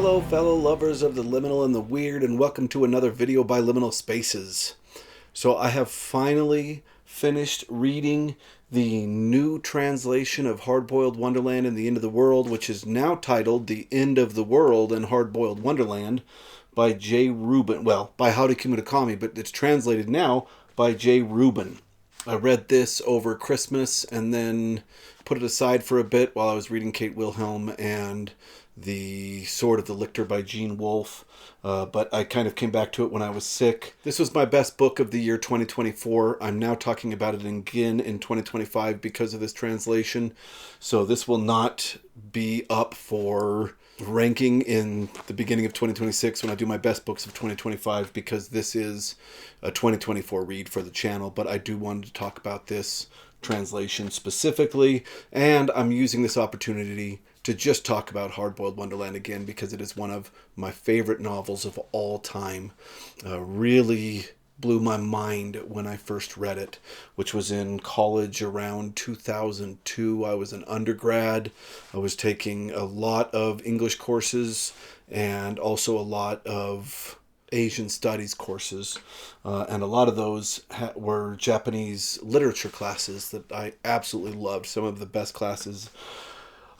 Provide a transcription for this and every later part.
Hello, fellow lovers of the liminal and the weird, and welcome to another video by Liminal Spaces. So I have finally finished reading the new translation of Hardboiled Wonderland and the End of the World, which is now titled The End of the World and Hardboiled Wonderland by Jay Rubin. Well, by Haruki Murakami, but it's translated now by Jay Rubin. I read this over Christmas and then put it aside for a bit while I was reading Kate Wilhelm and The Sword of the Lictor by Gene Wolfe, but I kind of came back to it when I was sick. This was my best book of the year 2024. I'm now talking about it again in 2025 because of this translation, so this will not be up for ranking in the beginning of 2026 when I do my best books of 2025, because this is a 2024 read for the channel, but I do want to talk about this translation specifically, and I'm using this opportunity to just talk about Hardboiled Wonderland again because it is one of my favorite novels of all time. Really blew my mind when I first read it, which was in college around 2002. I was an undergrad. I was taking a lot of English courses and also a lot of Asian studies courses, and a lot of those were Japanese literature classes that I absolutely loved. Some of the best classes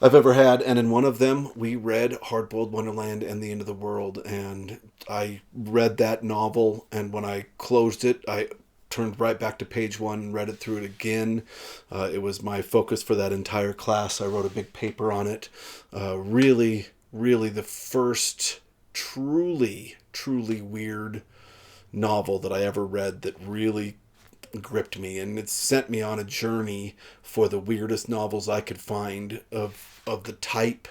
I've ever had, and in one of them we read Hardboiled Wonderland and the End of the World, and I read that novel, and when I closed it I turned right back to page one and read it through it again. It was my focus for that entire class. I wrote a big paper on it. Really the first truly weird novel that I ever read that really gripped me, and it sent me on a journey for the weirdest novels I could find of the type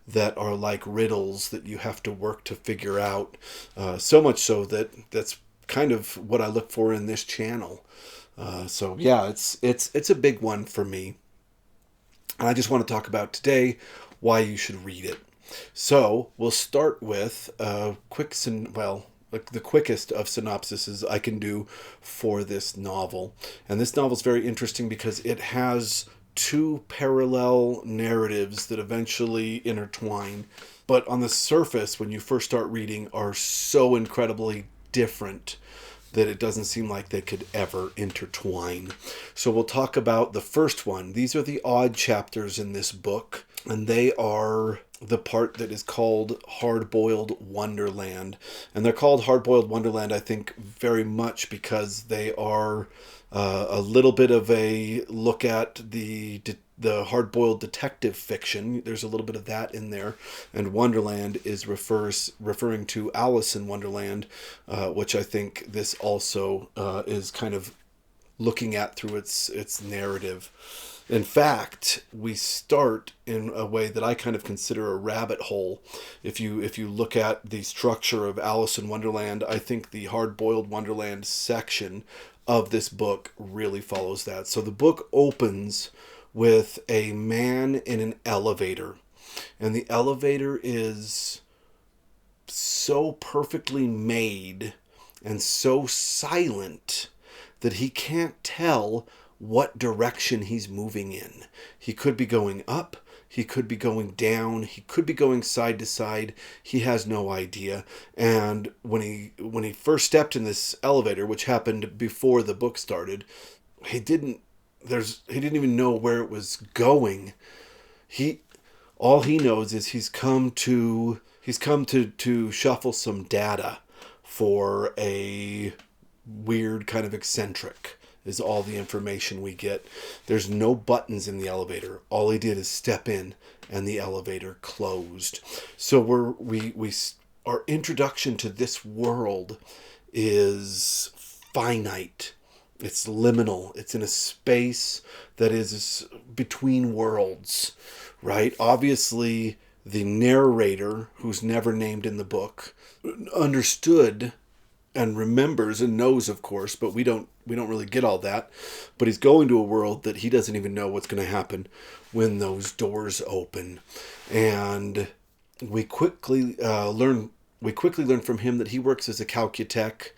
that are like riddles that you have to work to figure out, so much so that that's kind of what I look for in this channel. So yeah, it's a big one for me, and I just want to talk about today why you should read it. So we'll start with the quickest of synopsises I can do for this novel. And this novel is very interesting because it has two parallel narratives that eventually intertwine, but on the surface, when you first start reading, are so incredibly different that it doesn't seem like they could ever intertwine. So we'll talk about the first one. These are the odd chapters in this book, and they are the part that is called Hardboiled Wonderland. And they're called Hardboiled Wonderland, I think, very much because they are a little bit of a look at the hard-boiled detective fiction. There's a little bit of that in there. And Wonderland is referring to Alice in Wonderland, which I think this also is kind of looking at through its narrative. In fact, we start in a way that I kind of consider a rabbit hole. If you look at the structure of Alice in Wonderland, I think the Hardboiled Wonderland section of this book really follows that. So the book opens with a man in an elevator, and the elevator is so perfectly made and so silent that he can't tell what direction he's moving in. He could be going up, he could be going down, he could be going side to side. He has no idea. And when he first stepped in this elevator, which happened before the book started, he didn't even know where it was going. All he knows is he's come to shuffle some data for a weird kind of eccentric, is all the information we get. There's no buttons in the elevator. All he did is step in and the elevator closed. So our introduction to this world is finite. It's liminal. It's in a space that is between worlds, right? Obviously, the narrator, who's never named in the book, understood and remembers and knows, of course, but we don't really get all that. But he's going to a world that he doesn't even know what's going to happen when those doors open. And we quickly learn we quickly learn from him that he works as a calcutech,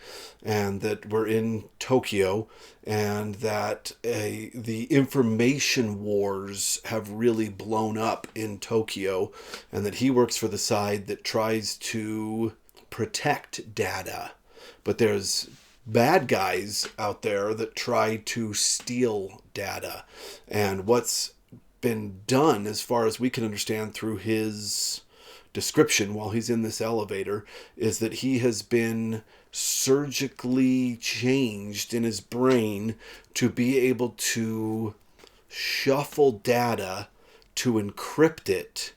and that we're in Tokyo, and that the information wars have really blown up in Tokyo, and that he works for the side that tries to protect data. But there's bad guys out there that try to steal data. And what's been done, as far as we can understand through his description while he's in this elevator, is that he has been surgically changed in his brain to be able to shuffle data, to encrypt it,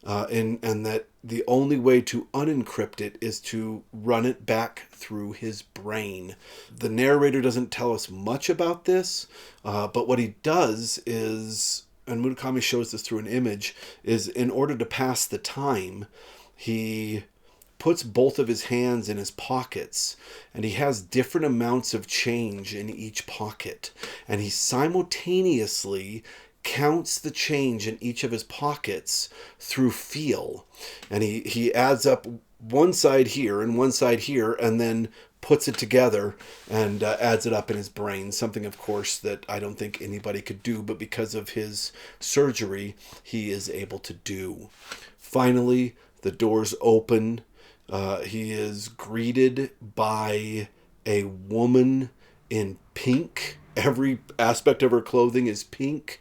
and that the only way to unencrypt it is to run it back through his brain. The narrator doesn't tell us much about this, but what he does is, and Murakami shows this through an image, is in order to pass the time, he puts both of his hands in his pockets, and he has different amounts of change in each pocket, and he simultaneously counts the change in each of his pockets through feel. And he adds up one side here and one side here, and then puts it together and adds it up in his brain. Something, of course, that I don't think anybody could do, but because of his surgery, he is able to do. Finally, the doors open. He is greeted by a woman in pink. Every aspect of her clothing is pink.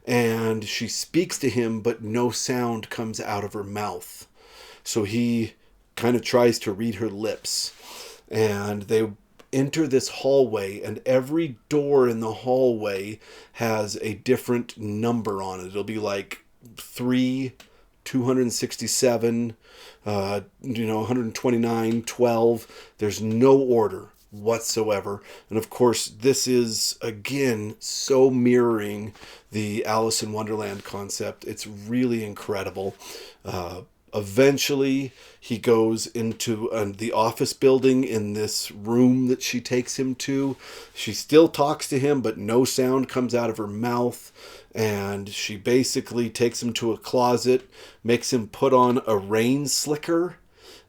And she speaks to him, but no sound comes out of her mouth. So he kind of tries to read her lips. And they enter this hallway, and every door in the hallway has a different number on it. It'll be like 3, 267, 129, 12. There's no order whatsoever. And of course, this is, again, so mirroring the Alice in Wonderland concept. It's really incredible. Eventually, he goes into the office building in this room that she takes him to. She still talks to him, but no sound comes out of her mouth. And she basically takes him to a closet, makes him put on a rain slicker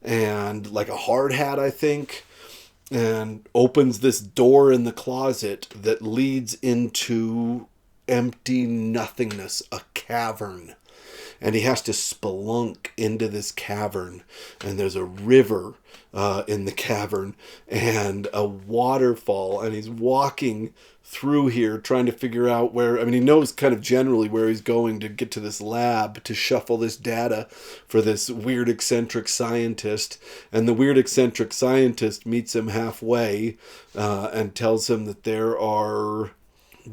and like a hard hat, I think, and opens this door in the closet that leads into empty nothingness, a cavern. And he has to spelunk into this cavern, and there's a river in the cavern and a waterfall, and he's walking through here trying to figure out where, I mean, he knows kind of generally where he's going to get to this lab to shuffle this data for this weird eccentric scientist, and the weird eccentric scientist meets him halfway and tells him that there are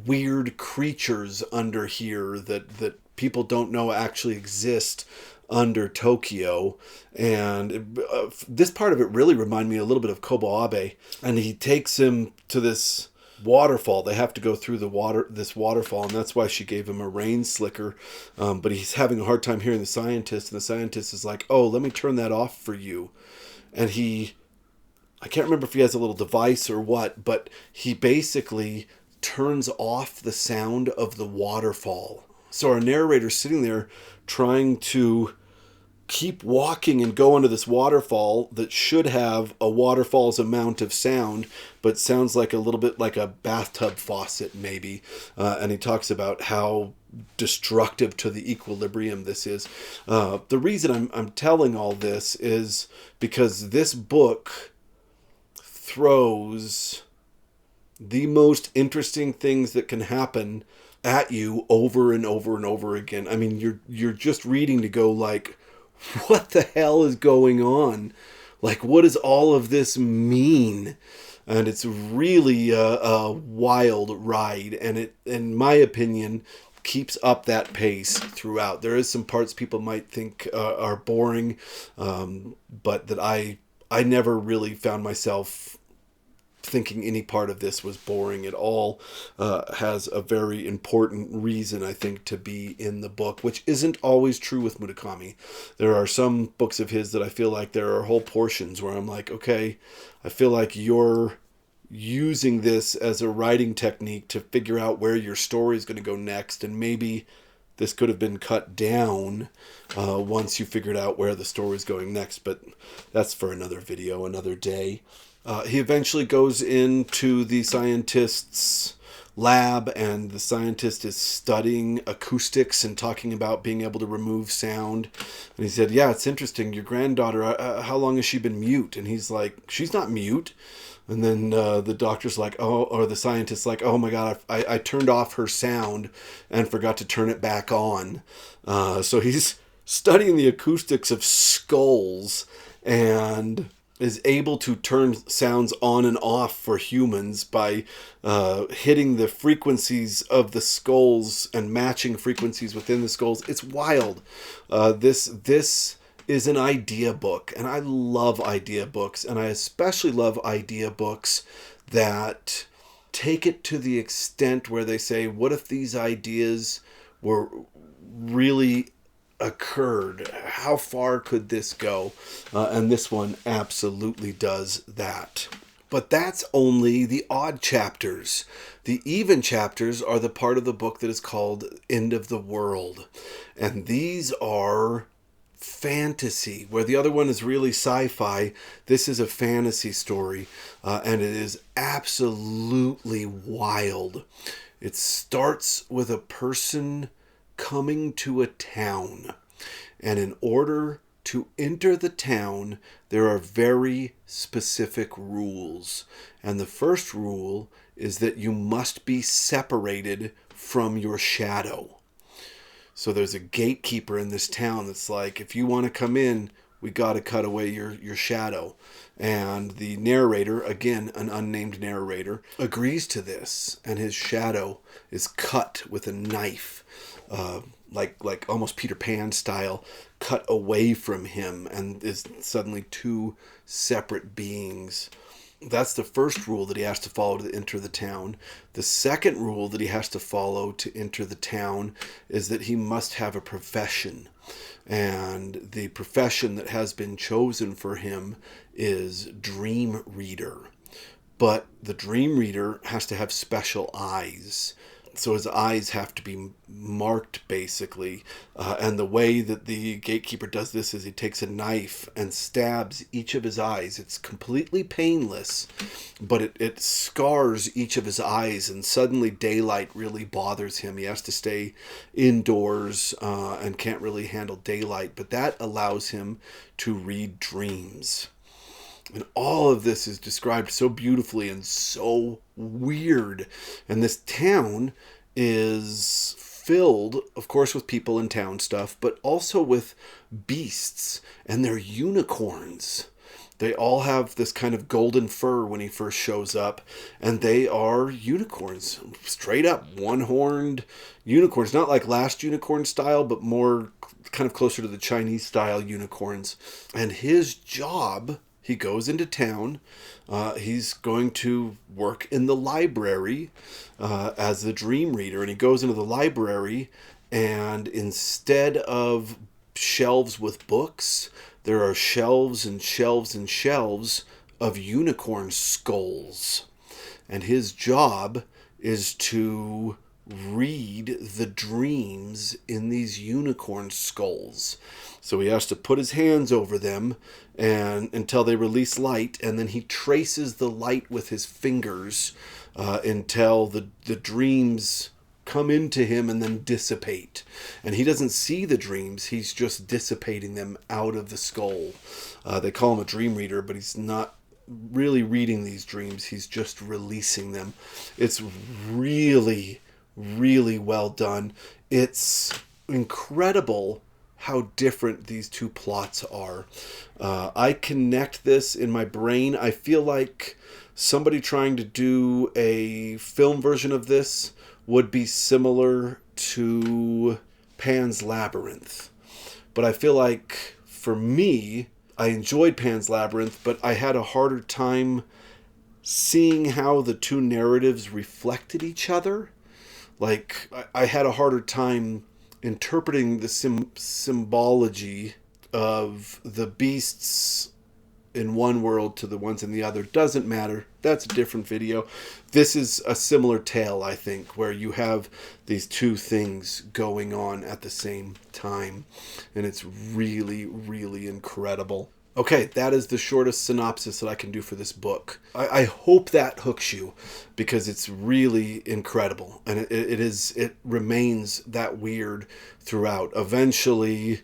weird creatures under here that people don't know actually exist under Tokyo. And this part of it really reminded me a little bit of Kobo Abe. And he takes him to this waterfall. They have to go through this waterfall, and that's why she gave him a rain slicker. But he's having a hard time hearing the scientist, and the scientist is like, "Oh, let me turn that off for you." And I can't remember if he has a little device or what, but he basically turns off the sound of the waterfall. So our narrator's sitting there trying to keep walking and go into this waterfall that should have a waterfall's amount of sound, but sounds like a little bit like a bathtub faucet maybe. And he talks about how destructive to the equilibrium this is. The reason I'm telling all this is because this book throws the most interesting things that can happen at you over and over and over again. I mean, you're just reading to go like, what the hell is going on? Like, what does all of this mean? And it's really a wild ride, and it, in my opinion, keeps up that pace throughout. There is some parts people might think are boring, but that I never really found myself thinking any part of this was boring at all. Has a very important reason, I think, to be in the book, which isn't always true with Murakami. There are some books of his that I feel like there are whole portions where I'm like, okay, I feel like you're using this as a writing technique to figure out where your story is going to go next, and maybe this could have been cut down once you figured out where the story's going next, but that's for another video, another day. He eventually goes into the scientist's lab, and the scientist is studying acoustics and talking about being able to remove sound. And he said, yeah, it's interesting. Your granddaughter, how long has she been mute? And he's like, she's not mute. And then the doctor's like, or the scientist's like, oh my God, I turned off her sound and forgot to turn it back on. So he's studying the acoustics of skulls and is able to turn sounds on and off for humans by hitting the frequencies of the skulls and matching frequencies within the skulls. It's wild. This is an idea book, and I love idea books, and I especially love idea books that take it to the extent where they say, what if these ideas were really occurred? How far could this go? And this one absolutely does that. But that's only the odd chapters. The even chapters are the part of the book that is called End of the World. And these are fantasy, where the other one is really sci-fi. This is a fantasy story, and it is absolutely wild. It starts with a person coming to a town, and in order to enter the town, there are very specific rules. And the first rule is that you must be separated from your shadow. So there's a gatekeeper in this town that's like, if you want to come in, we got to cut away your shadow. And the narrator, again, an unnamed narrator, agrees to this. And his shadow is cut with a knife, like almost Peter Pan style, cut away from him, and is suddenly two separate beings. That's the first rule that he has to follow to enter the town. The second rule that he has to follow to enter the town is that he must have a profession. And the profession that has been chosen for him is dream reader. But the dream reader has to have special eyes. So his eyes have to be marked, basically. And the way that the gatekeeper does this is he takes a knife and stabs each of his eyes. It's completely painless, but it scars each of his eyes, and suddenly daylight really bothers him. He has to stay indoors and can't really handle daylight, but that allows him to read dreams. And all of this is described so beautifully and so weird. And this town is filled, of course, with people and town stuff, but also with beasts, and they're unicorns. They all have this kind of golden fur when he first shows up, and they are unicorns. Straight up one-horned unicorns. Not like Last Unicorn style, but more kind of closer to the Chinese style unicorns. And his job, he goes into town. He's going to work in the library as the dream reader. And he goes into the library, and instead of shelves with books, there are shelves and shelves and shelves of unicorn skulls. And his job is to read the dreams in these unicorn skulls. So he has to put his hands over them and until they release light, and then he traces the light with his fingers until the dreams come into him and then dissipate. And he doesn't see the dreams, he's just dissipating them out of the skull. They call him a dream reader, but he's not really reading these dreams, he's just releasing them. It's really, really well done. It's incredible how different these two plots are. I connect this in my brain. I feel like somebody trying to do a film version of this would be similar to Pan's Labyrinth. But I feel like, for me, I enjoyed Pan's Labyrinth, but I had a harder time seeing how the two narratives reflected each other. Like, I had a harder time interpreting the symbology of the beasts in one world to the ones in the other. Doesn't matter. That's a different video. This is a similar tale, I think, where you have these two things going on at the same time. And it's really, really incredible. Okay, that is the shortest synopsis that I can do for this book. I hope that hooks you, because it's really incredible, and it remains that weird throughout. Eventually,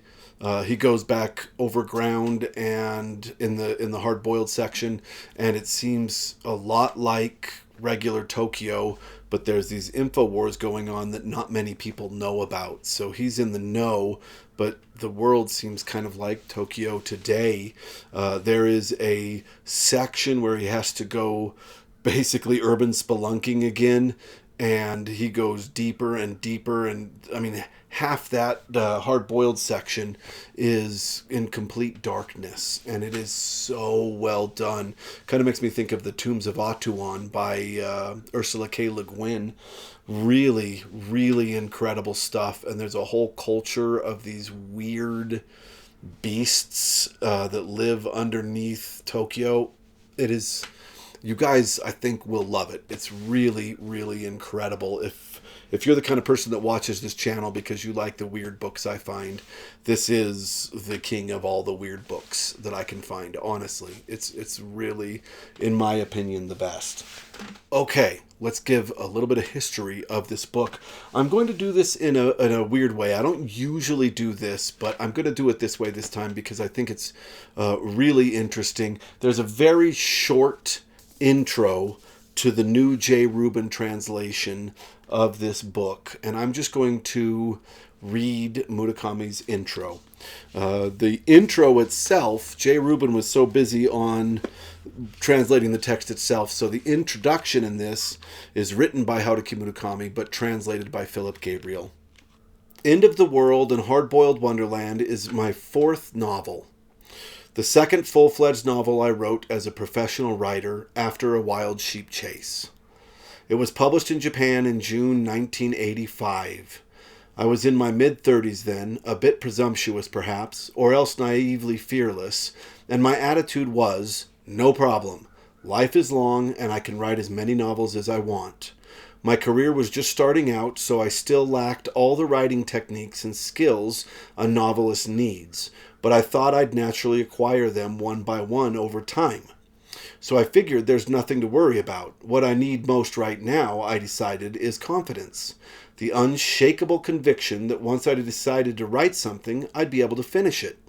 he goes back overground and in the hard-boiled section, and it seems a lot like regular Tokyo, but there's these info wars going on that not many people know about. So he's in the know, but the world seems kind of like Tokyo today. There is a section where he has to go basically urban spelunking again, and he goes deeper and deeper, and I mean, half that hard-boiled section is in complete darkness, and it is so well done. Kind of makes me think of The Tombs of Atuan by Ursula K. Le Guin. Really, really incredible stuff, and there's a whole culture of these weird beasts that live underneath Tokyo. It is... You guys, I think, will love it. It's really, really incredible. If you're the kind of person that watches this channel because you like the weird books I find, this is the king of all the weird books that I can find, honestly. It's really, in my opinion, the best. Okay, let's give a little bit of history of this book. I'm going to do this in a weird way. I don't usually do this, but I'm going to do it this way this time because I think it's really interesting. There's a very short intro to the new Jay Rubin translation of this book, and I'm just going to read Murakami's intro. The intro itself, Jay Rubin was so busy on translating the text itself, so the introduction in this is written by Haruki Murakami but translated by Philip Gabriel. End of the World and Hardboiled Wonderland is my fourth novel. The second full-fledged novel I wrote as a professional writer after a wild sheep chase. It was published in Japan in June 1985. I was in my mid-30s then, a bit presumptuous perhaps, or else naively fearless, and my attitude was, no problem. Life is long, and I can write as many novels as I want. My career was just starting out, so I still lacked all the writing techniques and skills a novelist needs, but I thought I'd naturally acquire them one by one over time. So I figured there's nothing to worry about. What I need most right now, I decided, is confidence. The unshakable conviction that once I decided to write something, I'd be able to finish it.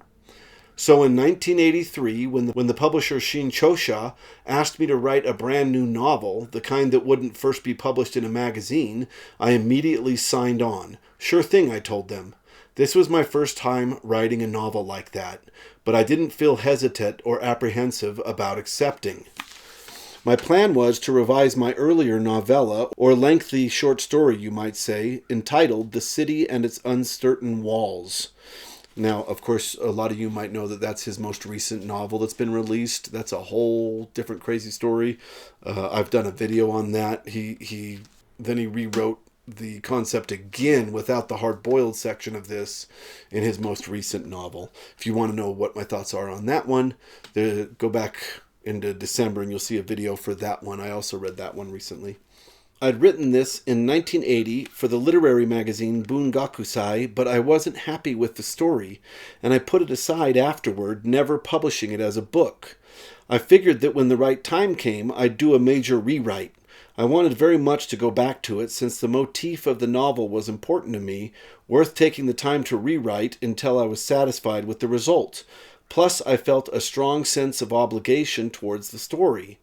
So in 1983, when the publisher Shinchosha asked me to write a brand new novel, the kind that wouldn't first be published in a magazine, I immediately signed on. Sure thing, I told them. This was my first time writing a novel like that, but I didn't feel hesitant or apprehensive about accepting. My plan was to revise my earlier novella, or lengthy short story, you might say, entitled The City and Its Uncertain Walls. Now, of course, a lot of you might know that that's his most recent novel that's been released. That's a whole different crazy story. I've done a video on that. He rewrote the concept again without the hard-boiled section of this in his most recent novel. If you want to know what my thoughts are on that one, go back into December and you'll see a video for that one. I also read that one recently. I'd written this in 1980 for the literary magazine Bungakusai, but I wasn't happy with the story, and I put it aside afterward, never publishing it as a book. I figured that when the right time came, I'd do a major rewrite. I wanted very much to go back to it since the motif of the novel was important to me, worth taking the time to rewrite until I was satisfied with the result. Plus, I felt a strong sense of obligation towards the story,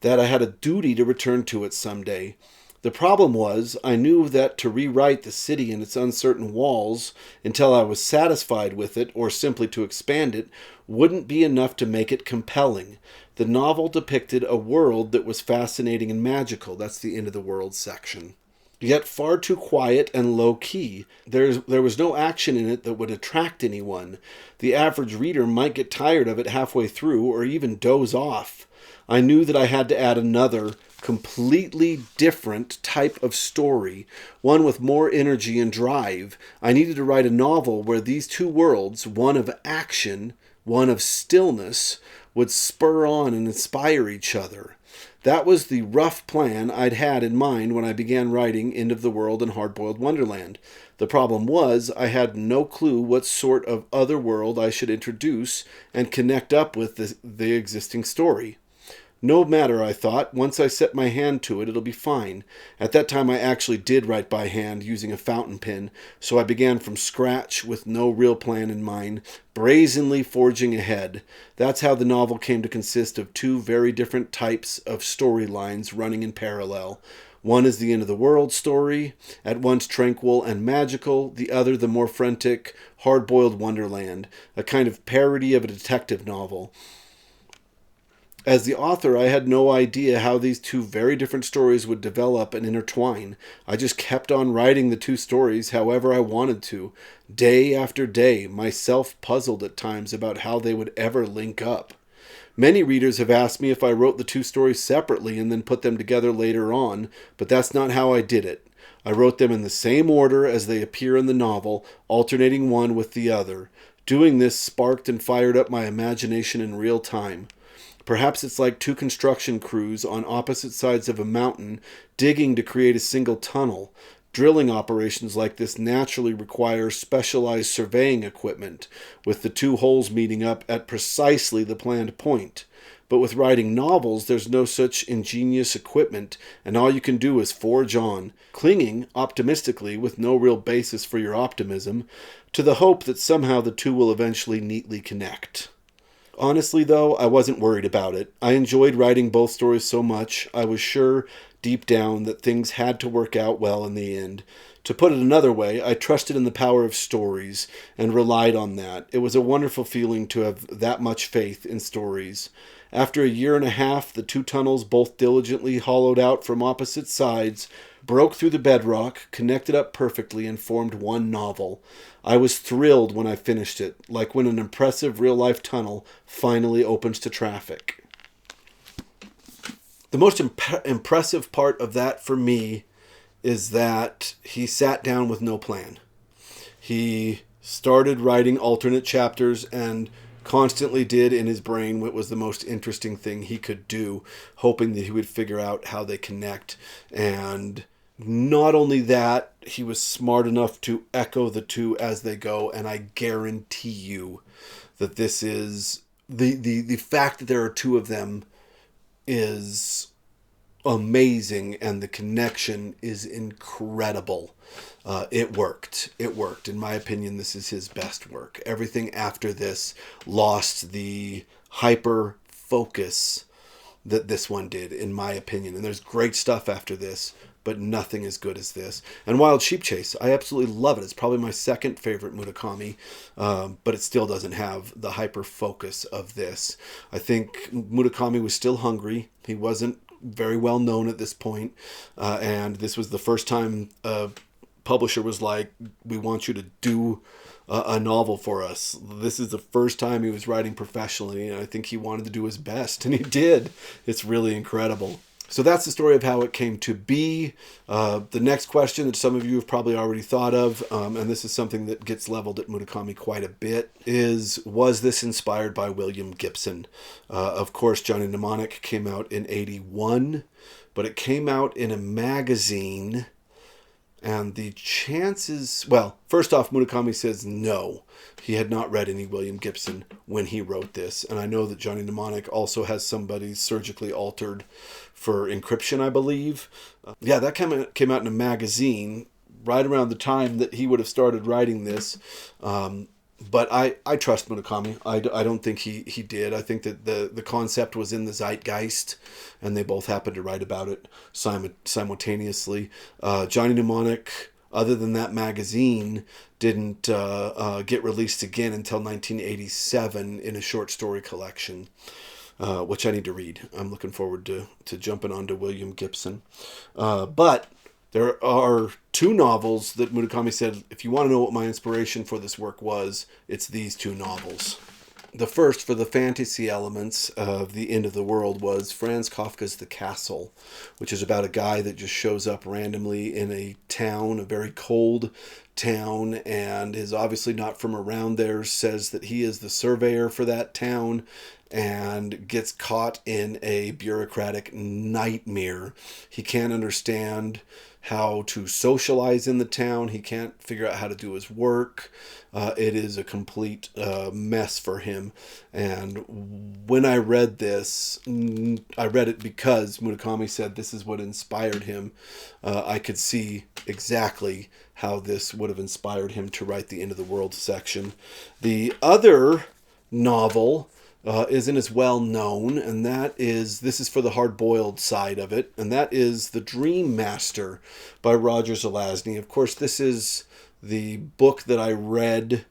that I had a duty to return to it someday. The problem was, I knew that to rewrite The City and Its Uncertain Walls until I was satisfied with it, or simply to expand it, wouldn't be enough to make it compelling. The novel depicted a world that was fascinating and magical. That's the end of the world section. Yet far too quiet and low-key. There was no action in it that would attract anyone. The average reader might get tired of it halfway through, or even doze off. I knew that I had to add another, completely different type of story, one with more energy and drive. I needed to write a novel where these two worlds, one of action, one of stillness, would spur on and inspire each other. That was the rough plan I'd had in mind when I began writing End of the World and Hardboiled Wonderland. The problem was I had no clue what sort of other world I should introduce and connect up with the existing story. No matter, I thought. Once I set my hand to it, it'll be fine. At that time, I actually did write by hand using a fountain pen, so I began from scratch with no real plan in mind, brazenly forging ahead. That's how the novel came to consist of two very different types of storylines running in parallel. One is the end of the world story, at once tranquil and magical, the other the more frantic, hard-boiled Wonderland, a kind of parody of a detective novel. As the author, I had no idea how these two very different stories would develop and intertwine. I just kept on writing the two stories however I wanted to, day after day, myself puzzled at times about how they would ever link up. Many readers have asked me if I wrote the two stories separately and then put them together later on, but that's not how I did it. I wrote them in the same order as they appear in the novel, alternating one with the other. Doing this sparked and fired up my imagination in real time. Perhaps it's like two construction crews on opposite sides of a mountain digging to create a single tunnel. Drilling operations like this naturally require specialized surveying equipment, with the two holes meeting up at precisely the planned point. But with writing novels, there's no such ingenious equipment, and all you can do is forge on, clinging optimistically, with no real basis for your optimism, to the hope that somehow the two will eventually neatly connect. Honestly, though, I wasn't worried about it. I enjoyed writing both stories so much, I was sure deep down that things had to work out well in the end. To put it another way, I trusted in the power of stories and relied on that. It was a wonderful feeling to have that much faith in stories. After a year and a half, the two tunnels, both diligently hollowed out from opposite sides, broke through the bedrock, connected up perfectly, and formed one novel. I was thrilled when I finished it, like when an impressive real-life tunnel finally opens to traffic. The most impressive part of that for me is that he sat down with no plan. He started writing alternate chapters and constantly did in his brain what was the most interesting thing he could do, hoping that he would figure out how they connect. And not only that, he was smart enough to echo the two as they go, and I guarantee you that this is the fact that there are two of them is amazing, and the connection is incredible. It worked. In my opinion, this is his best work. Everything after this lost the hyper focus that this one did, in my opinion. And there's great stuff after this, but nothing as good as this. And Wild Sheep Chase, I absolutely love it. It's probably my second favorite Murakami, but it still doesn't have the hyper focus of this. I think Murakami was still hungry. He wasn't very well known at this point, and this was the first time a publisher was like, we want you to do a novel for us. This is the first time he was writing professionally, and I think he wanted to do his best, and he did. It's really incredible. So that's the story of how it came to be. The next question that some of you have probably already thought of, and this is something that gets leveled at Murakami quite a bit, is, was this inspired by William Gibson? Of course, Johnny Mnemonic came out in 1981, but it came out in a magazine, and the chances... Well, first off, Murakami says no. He had not read any William Gibson when he wrote this, and I know that Johnny Mnemonic also has somebody surgically altered for encryption, I believe. That came out in a magazine right around the time that he would have started writing this. But I trust Murakami. I don't think he did. I think that the concept was in the zeitgeist, and they both happened to write about it simultaneously. Johnny Mnemonic, other than that magazine, didn't get released again until 1987 in a short story collection, which I need to read. I'm looking forward to jumping onto William Gibson. But there are two novels that Murakami said, if you want to know what my inspiration for this work was, it's these two novels. The first, for the fantasy elements of the end of the world, was Franz Kafka's The Castle, which is about a guy that just shows up randomly in a town, a very cold town, and is obviously not from around there, says that he is the surveyor for that town, and gets caught in a bureaucratic nightmare. He can't understand how to socialize in the town. He can't figure out how to do his work. It is a complete mess for him. And when I read this, I read it because Murakami said this is what inspired him. I could see exactly how this would have inspired him to write the End of the World section. The other novel isn't as well known, and this is for the hard-boiled side of it, and that is The Dream Master by Roger Zelazny. Of course, this is the book that I read.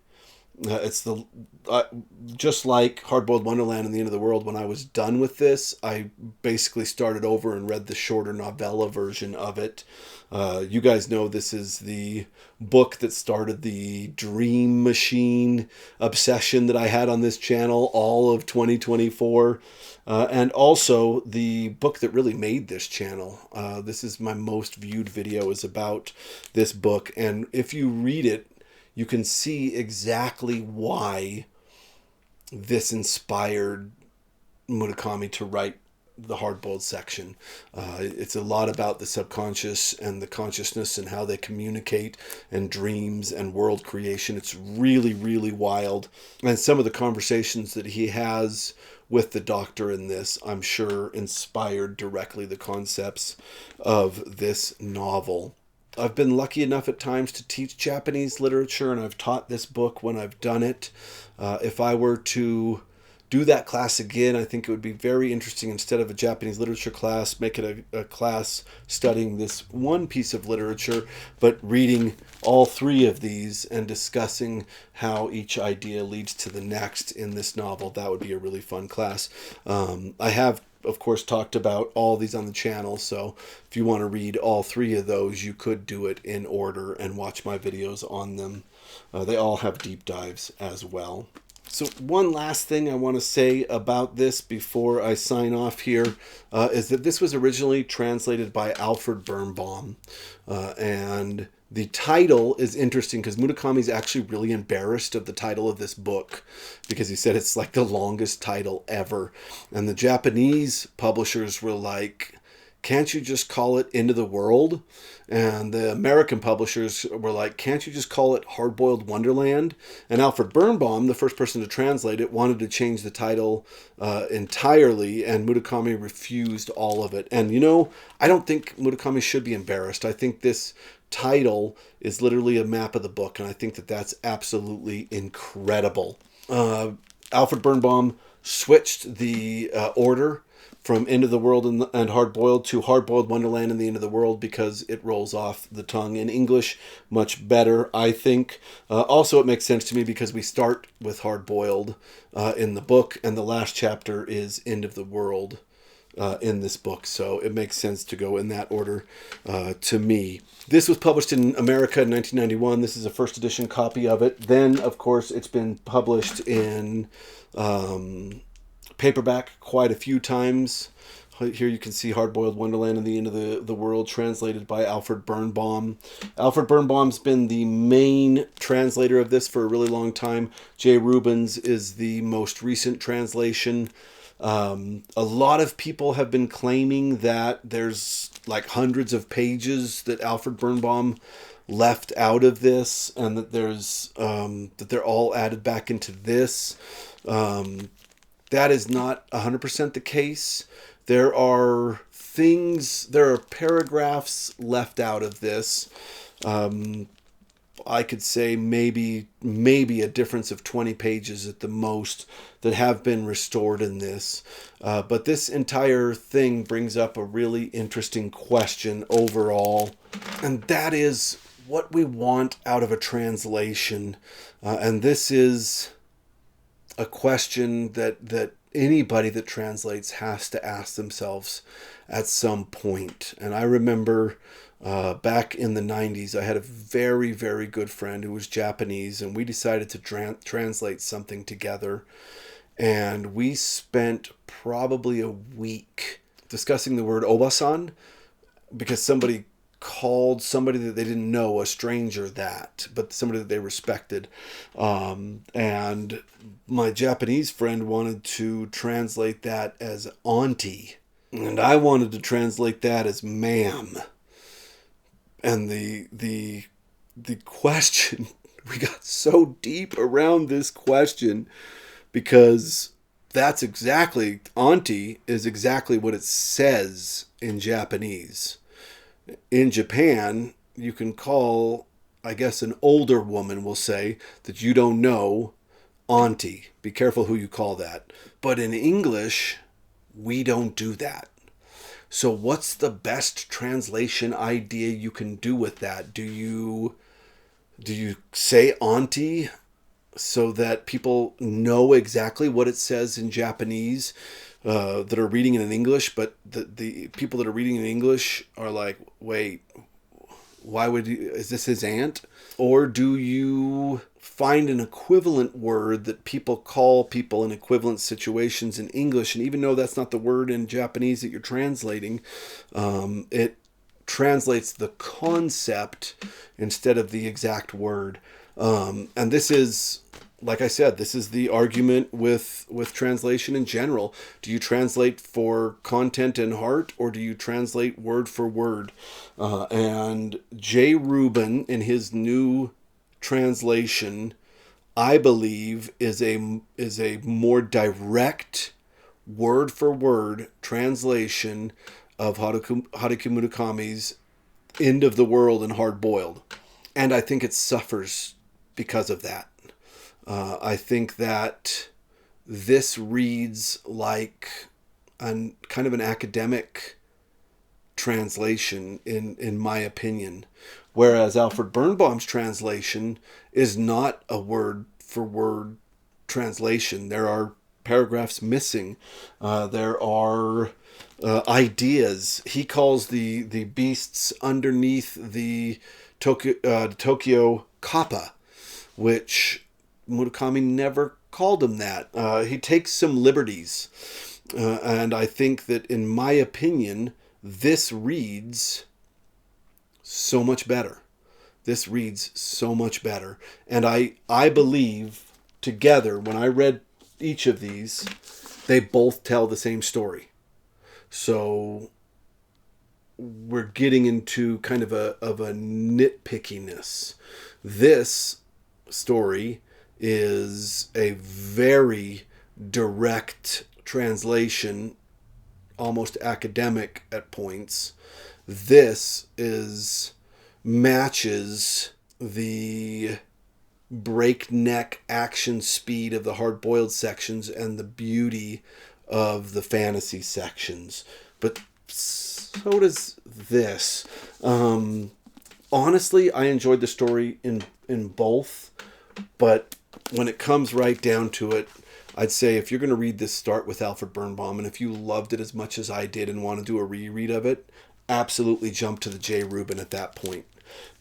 Just like Hardboiled Wonderland and the End of the World. When I was done with this, I basically started over and read the shorter novella version of it. You guys know this is the book that started the Dream Machine obsession that I had on this channel all of 2024. And also the book that really made this channel. This is my most viewed video, is about this book. And if you read it, you can see exactly why this inspired Murakami to write the hard-boiled section. It's a lot about the subconscious and the consciousness and how they communicate, and dreams and world creation. It's really, really wild. And some of the conversations that he has with the doctor in this, I'm sure, inspired directly the concepts of this novel. I've been lucky enough at times to teach Japanese literature, and I've taught this book when I've done it. If I were to do that class again, I think it would be very interesting. Instead of a Japanese literature class, make it a class studying this one piece of literature, but reading all three of these and discussing how each idea leads to the next in this novel. That would be a really fun class. I have, of course, talked about all these on the channel, so if you want to read all three of those, you could do it in order and watch my videos on them. They all have deep dives as well. So one last thing I want to say about this before I sign off here is that this was originally translated by Alfred Birnbaum, and the title is interesting because Murakami's actually really embarrassed of the title of this book because he said it's like the longest title ever. And the Japanese publishers were like, can't you just call it End of the World? And the American publishers were like, can't you just call it Hardboiled Wonderland? And Alfred Birnbaum, the first person to translate it, wanted to change the title entirely, and Murakami refused all of it. And, I don't think Murakami should be embarrassed. I think this title is literally a map of the book, and I think that that's absolutely incredible. Alfred Birnbaum switched the order from End of the World and Hardboiled to Hardboiled Wonderland and the End of the World because it rolls off the tongue in English much better, I think. Also, it makes sense to me because we start with Hardboiled in the book, and the last chapter is End of the World in this book. So it makes sense to go in that order to me. This was published in America in 1991. This is a first edition copy of it. Then, of course, it's been published in paperback quite a few times. Here you can see Hardboiled Wonderland and the End of the World, translated by Alfred Birnbaum. Alfred Birnbaum's been the main translator of this for a really long time. Jay Rubin's is the most recent translation. A lot of people have been claiming that there's like hundreds of pages that Alfred Birnbaum left out of this, and that there's that they're all added back into this. That is not 100% the case. There are paragraphs left out of this. I could say maybe a difference of 20 pages at the most that have been restored in this. But this entire thing brings up a really interesting question overall. And that is what we want out of a translation. And this is a question that anybody that translates has to ask themselves at some point. And I remember back in the 90s, I had a very, very good friend who was Japanese, and we decided to translate something together. And we spent probably a week discussing the word obasan, because somebody called somebody that they didn't know a stranger that, but somebody that they respected. And my Japanese friend wanted to translate that as auntie, and I wanted to translate that as ma'am. And the question, we got so deep around this question because that's exactly, auntie is exactly what it says in Japanese. In Japan, you can call, I guess, an older woman will say that you don't know auntie. Be careful who you call that. But in English, we don't do that. So what's the best translation idea you can do with that? Do you say auntie so that people know exactly what it says in Japanese that are reading it in English, but the people that are reading in English are like, wait, why would you, is this his aunt? Or do you find an equivalent word that people call people in equivalent situations in English, and even though that's not the word in Japanese that you're translating, it translates the concept instead of the exact word. And this is, like I said, this is the argument with translation in general. Do you translate for content and heart, or do you translate word for word? And Jay Rubin, in his new translation, I believe is a more direct word for word translation of Haruki Murakami's End of the World and Hardboiled. And I think it suffers because of that. I think that this reads like kind of an academic translation, in my opinion. Whereas Alfred Birnbaum's translation is not a word for word translation. There are paragraphs missing. There are ideas. He calls the beasts underneath the Tokyo Kappa, which Murakami never called him that. He takes some liberties. And I think that, in my opinion, this reads so much better. This reads so much better. And I believe together, when I read each of these, they both tell the same story. So we're getting into kind of a nitpickiness. This story is a very direct translation, almost academic at points. This matches the breakneck action speed of the hard-boiled sections and the beauty of the fantasy sections. But so does this. Honestly, I enjoyed the story in both, but when it comes right down to it, I'd say if you're going to read this, start with Alfred Birnbaum. And if you loved it as much as I did and want to do a reread of it, absolutely jump to the Jay Rubin at that point.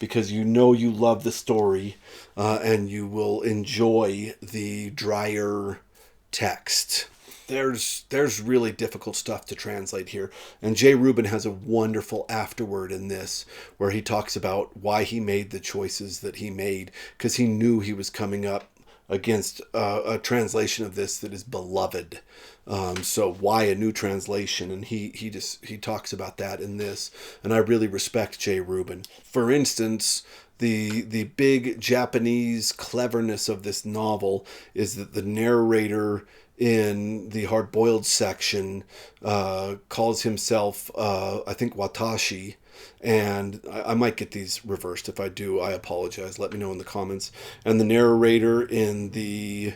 Because you know you love the story and you will enjoy the drier text. There's really difficult stuff to translate here. And Jay Rubin has a wonderful afterword in this where he talks about why he made the choices that he made, because he knew he was coming up against a translation of this that is beloved. So why a new translation? And he talks about that in this. And I really respect Jay Rubin. For instance, the big Japanese cleverness of this novel is that the narrator in the hard-boiled section calls himself, I think, Watashi. And I might get these reversed. If I do, I apologize. Let me know in the comments. And the narrator in the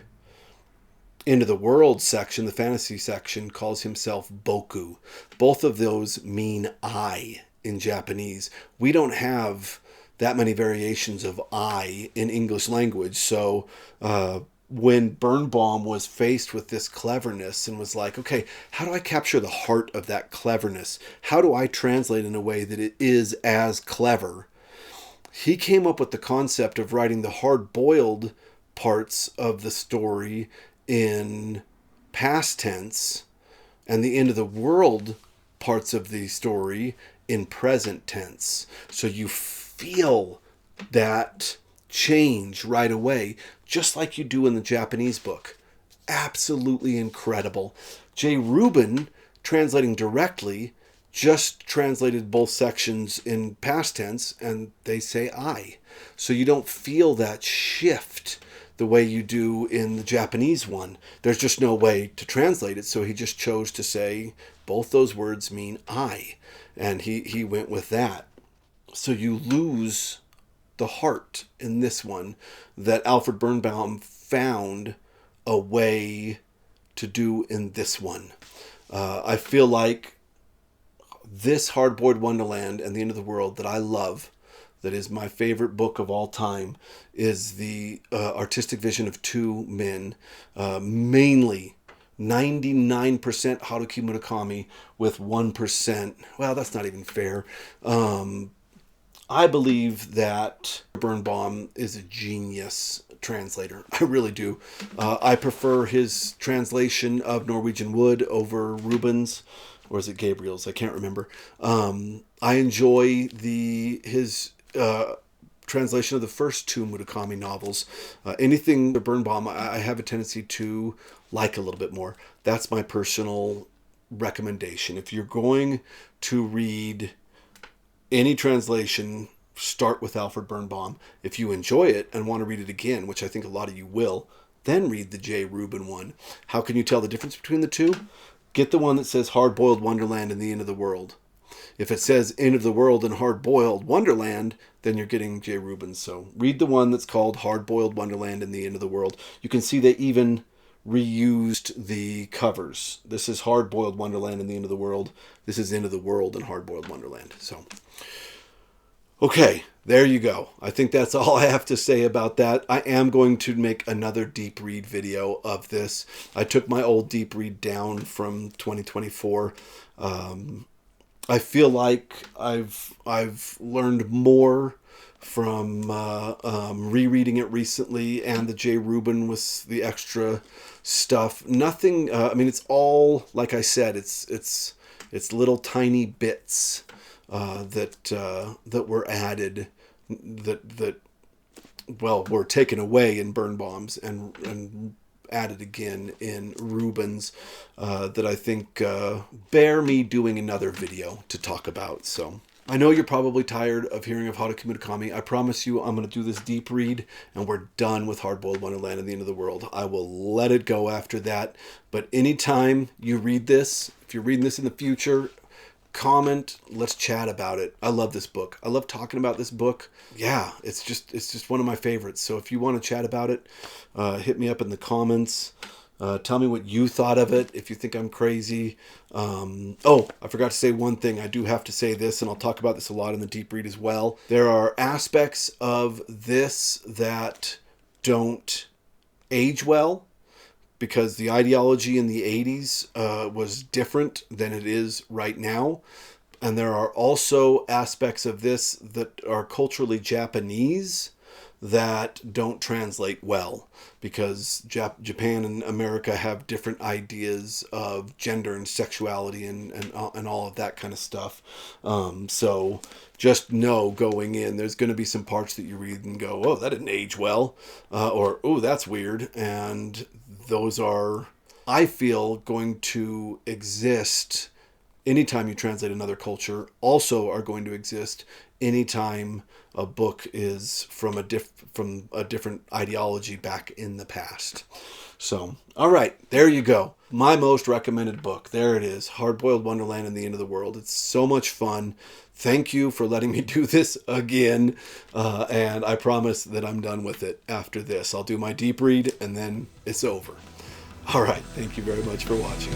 End of the World section, the fantasy section, calls himself Boku. Both of those mean I in Japanese. We don't have that many variations of I in English language. So when Birnbaum was faced with this cleverness and was like, okay, how do I capture the heart of that cleverness? How do I translate in a way that it is as clever? He came up with the concept of writing the hard-boiled parts of the story in past tense and the end of the world parts of the story in present tense. So you feel that change right away, just like you do in the Japanese book. Absolutely incredible. Jay Rubin, translating directly, just translated both sections in past tense, and they say I. So you don't feel that shift the way you do in the Japanese one. There's just no way to translate it, so he just chose to say both those words mean I, and he went with that. So you lose the heart in this one that Alfred Birnbaum found a way to do in this one. I feel like this Hardboiled Wonderland and the End of the World that I love, that is my favorite book of all time, is the artistic vision of two men, mainly 99% Haruki Murakami with 1%, well, that's not even fair. I believe that Birnbaum is a genius translator. I really do. I prefer his translation of Norwegian Wood over Rubin's, or is it Gabriel's? I can't remember. I enjoy his translation of the first two Murakami novels. Anything Birnbaum, I have a tendency to like a little bit more. That's my personal recommendation. If you're going to read any translation, start with Alfred Birnbaum. If you enjoy it and want to read it again, which I think a lot of you will, then read the Jay Rubin one. How can you tell the difference between the two? Get the one that says Hardboiled Wonderland and the End of the World. If it says End of the World and Hardboiled Wonderland, then you're getting Jay Rubin. So read the one that's called Hardboiled Wonderland and the End of the World. You can see they even reused the covers. This is Hardboiled Wonderland and the End of the World. This is End of the World and Hardboiled Wonderland. So, okay, there you go. I think that's all I have to say about that. I am going to make another deep read video of this. I took my old deep read down from 2024. I feel like I've learned more from rereading it recently, and the Jay Rubin with the extra stuff. Nothing. I mean, it's all, like I said, it's little tiny bits that were added that were taken away in Birnbaum's and added again in Rubin's that I think bear me doing another video to talk about. So I know you're probably tired of hearing of Haruki Murakami. I promise you I'm going to do this deep read and we're done with Hardboiled Wonderland and the End of the World. I will let it go after that. But anytime you read this, if you're reading this in the future, comment, let's chat about it. I love this book. I love talking about this book. Yeah, it's just one of my favorites. So if you want to chat about it, hit me up in the comments. Tell me what you thought of it, if you think I'm crazy. Oh, I forgot to say one thing. I do have to say this, and I'll talk about this a lot in the deep read as well. There are aspects of this that don't age well, because the ideology in the 80s was different than it is right now. And there are also aspects of this that are culturally Japanese that don't translate well, because Japan and America have different ideas of gender and sexuality and all of that kind of stuff. So just know going in, there's going to be some parts that you read and go, oh, that didn't age well, or oh, that's weird. And those are, I feel, going to exist anytime you translate another culture, also are going to exist anytime a book is from a different ideology back in the past. So, all right, there you go. My most recommended book. There it is, Hardboiled Wonderland and the End of the World. It's so much fun. Thank you for letting me do this again. And I promise that I'm done with it after this. I'll do my deep read and then it's over. All right, thank you very much for watching.